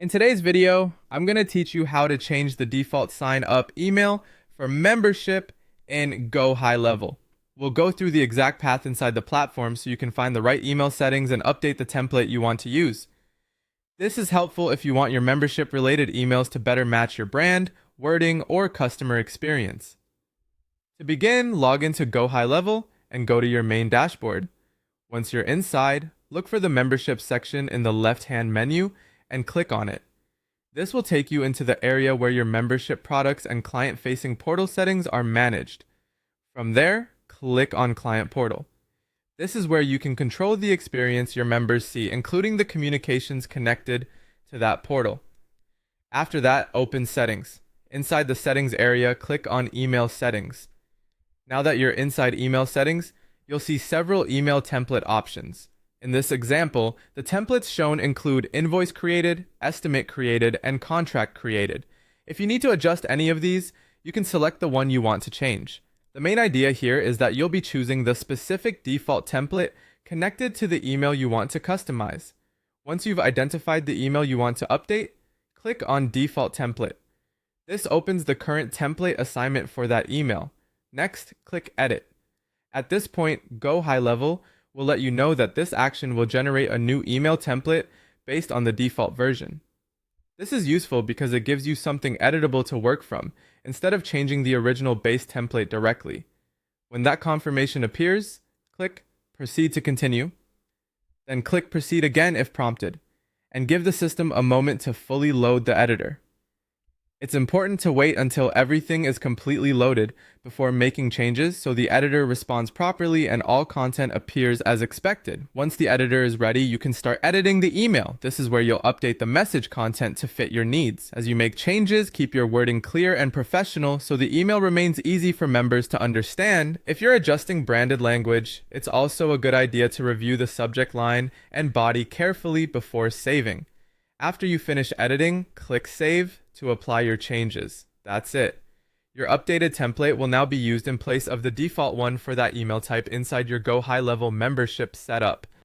In today's video, I'm going to teach you how to change the default sign up email for membership in Gohighlevel. We'll go through the exact path inside the platform so you can find the right email settings and update the template you want to use. This is helpful if you want your membership related emails to better match your brand, wording, or customer experience. To begin, log into Gohighlevel and go to your main dashboard. Once you're inside, look for the membership section in the left-hand menu and click on it. This will take you into the area where your membership products and client-facing portal settings are managed. From there, click on Client Portal. This is where you can control the experience your members see, including the communications connected to that portal. After that, open Settings. Inside the Settings area, click on Email Settings. Now that you're inside Email Settings, you'll see several email template options. In this example, the templates shown include invoice created, estimate created, and contract created. If you need to adjust any of these, you can select the one you want to change. The main idea here is that you'll be choosing the specific default template connected to the email you want to customize. Once you've identified the email you want to update, click on Default Template. This opens the current template assignment for that email. Next, click Edit. At this point, Gohighlevel will let you know that this action will generate a new email template based on the default version. This is useful because it gives you something editable to work from, instead of changing the original base template directly. When that confirmation appears, click Proceed to continue, then click Proceed again if prompted, and give the system a moment to fully load the editor. It's important to wait until everything is completely loaded before making changes so the editor responds properly and all content appears as expected. Once the editor is ready, you can start editing the email. This is where you'll update the message content to fit your needs. As you make changes, keep your wording clear and professional so the email remains easy for members to understand. If you're adjusting branded language, it's also a good idea to review the subject line and body carefully before saving. After you finish editing, click Save to apply your changes. That's it. Your updated template will now be used in place of the default one for that email type inside your Gohighlevel membership setup.